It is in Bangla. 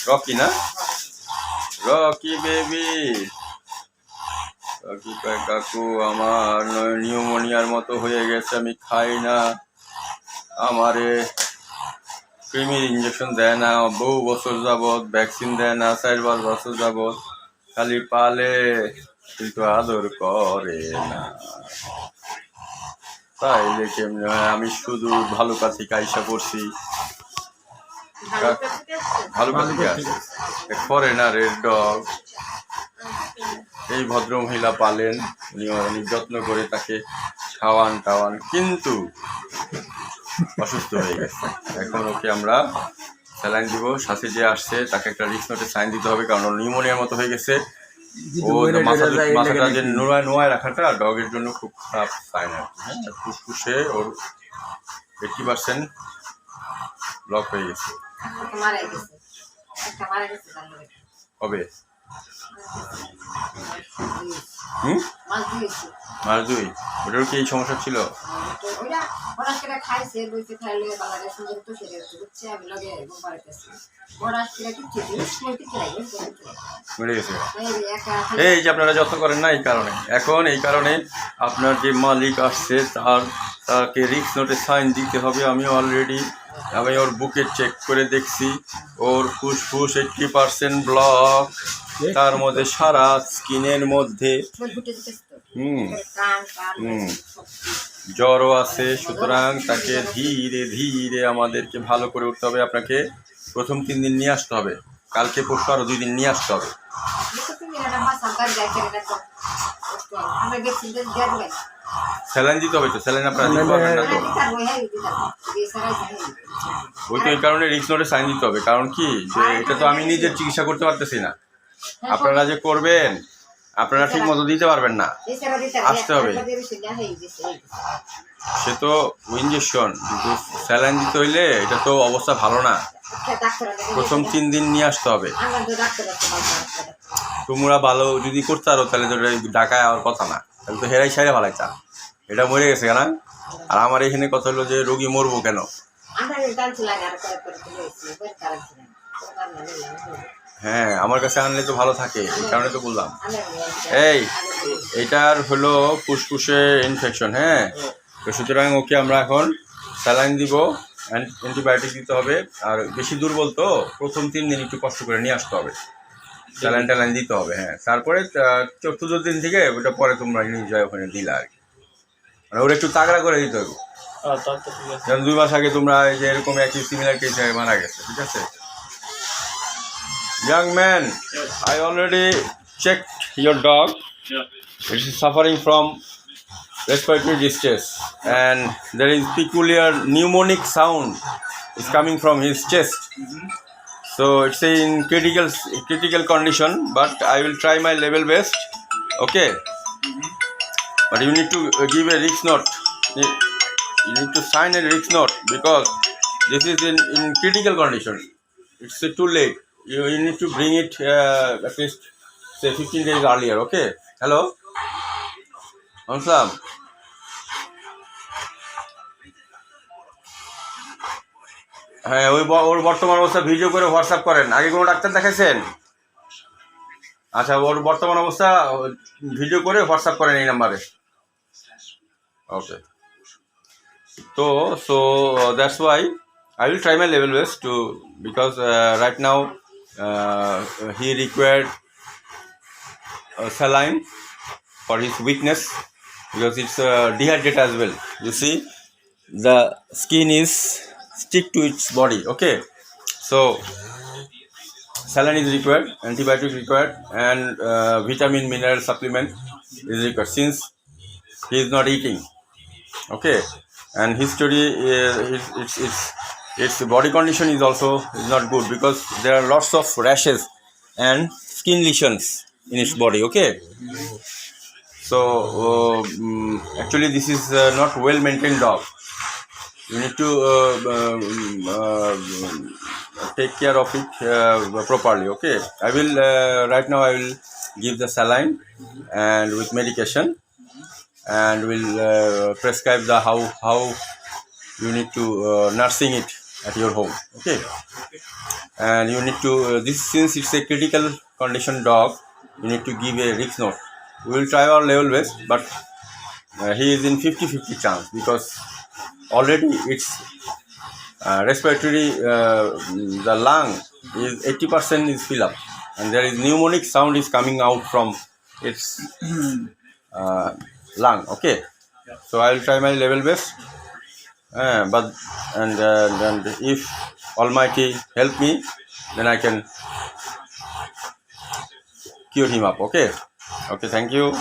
রকি না, রকি বেবি, রকি কাকু আমার নিউমোনিয়ার মতো হয়ে গেছে, আমি খাই না, আমারে ক্রিমির ইঞ্জেকশন দেয় না, বহু বছর যাবৎ ভ্যাকসিন দেয় না, 4-5 বছর যাবৎ খালি পালে কিন্তু আদর করে না। তাইলে কেমনি হয়? আমি শুধু ভালো কাছে কাইসা করছি, ভালো কাছে আছে ফরেনারের ডগ। এই ভদ্র মহিলা পালেন, উনি অনেক যত্ন করে তাকে খাওয়ান টাওয়ান, কিন্তু অসুস্থ হয়ে গেছে। এখন ওকে আমরা স্যালাইন দিব। সাথে যে আসছে তাকে একটা রিস্ক নোটে সাইন দিতে হবে, কারণ ওর নিউমোনিয়ার মতো হয়ে গেছে। ও মাথাটা যে নোয়ায় রাখাটা ডগের জন্য খুব খারাপ সাইন আর কি। হ্যাঁ, ফুসফুসে ওর 80% ব্লক হয়ে গেছে। কবে? মাস 2। ওটার কি এই সমস্যা ছিল? এই যে আপনারা যত্ন করেন না এই কারণে। এখন এই কারণে আপনার যে মালিক আসছে তাকে রিস্ক নোটে সাইন দিতে হবে। আমি ওর বুকে চেক করে দেখছি, ওর ফুসফুস 80% ব্লক, তার মধ্যে সারা স্কিনের মধ্যে জ্বরও আছে। সুতরাং তাকে ধীরে ধীরে আমাদেরকে ভালো করে উঠতে হবে। আপনাকে প্রথম 3 দিন নিয়ে আসতে হবে, কালকে পরশু আরও 2 দিন নিয়ে আসতে হবে। স্যালাইন দিতে হবে তো, স্যালাইন আপনারা দিতে পারবেন না তো। ওই তো এই কারণে রিস্ক নোটে সাইন দিতে হবে। কারণ কি, যে এটা তো আমি নিজের চিকিৎসা করতে পারতেছি না, আপনারা যে করবেন আপনারা ঠিক মতো দিতে পারবেন না, আসতে হবে। সে তো ইঞ্জেকশন, কিন্তু স্যালাইন দিতে হইলে এটা তো অবস্থা ভালো না, প্রথম 3 দিন নিয়ে আসতে হবে। তোমরা ভালো যদি করতে পারো তাহলে তো ঢাকায় আওয়ার কথা না, তাহলে তো হেরাই সাইরে ভালাই চা, এটা মরে গেছে কেন? আর আমার এখানে কথা হলো যে রোগী মরবো কেন? হ্যাঁ, আমার কাছে আনলে তো ভালো থাকে, এই কারণে তো বললাম। এইটার হলো ফুসফুসে ইনফেকশন। হ্যাঁ, তো সুতরাং ওকে আমরা এখন স্যালাইন দিব, অ্যান্টিবায়োটিক দিতে হবে। আর বেশি দুর্বল তো, প্রথম 3 দিন একটু কষ্ট করে নিয়ে আসতে হবে, স্যালাইন ট্যালাইন দিতে হবে। হ্যাঁ, তারপরে 4th দিন থেকে ওটা পরে তোমরা নিয়ে যাও ওখানে দিলা আর কি। মানে ওরা একটু তাগড়া করে দিতে হবে, যেমন 2 মাস আগে তোমরা এই যে এরকম একই সিমিলার কেসে মারা গেছে। ঠিক আছে? Young man, I already checked your dog. It is suffering from respiratory distress, and there is peculiar pneumonic sound is coming from his chest. So it's in critical condition, but I will try my level best. Okay, but you need to give a risk note. You need to sign a risk note, because this is in critical condition. It's too late. You need to bring it at least say 15 days earlier. Okay? Hello? Hamsam? হ্যাঁ, ওর বর্তমান অবস্থা ভিডিও করে হোয়াটসঅ্যাপ করেন। আগে কোনো ডাক্তার দেখাইছেন? আচ্ছা, ওর বর্তমান অবস্থা ভিডিও করে হোয়াটসঅ্যাপ করেন এই নাম্বারে। ওকে, so that's why I will try my level best to, because right now he required saline for his weakness, because it's dehydrated as well. You see, the skin is stick to its body. Okay, so saline is required, antibiotic required, and vitamin mineral supplement is required, since he is not eating. Okay, and history its body condition is also not good, because there are lots of rashes and skin lesions in its body. Okay, so actually this is not well maintained dog. You need to take care of it properly. Okay, I will right now I will give the saline and with medication, and will prescribe the how you need to nursing it at your home. Okay, and you need to this, since it's a critical condition dog, you need to give a risk note. We will try our level best, but he is in 50-50 chance, because already its respiratory the lung is 80% is fill up, and there is pneumonic sound is coming out from its lung. Okay, so I will try my level best, but and if Almighty help me, then I can cure him up. Okay, okay, thank you.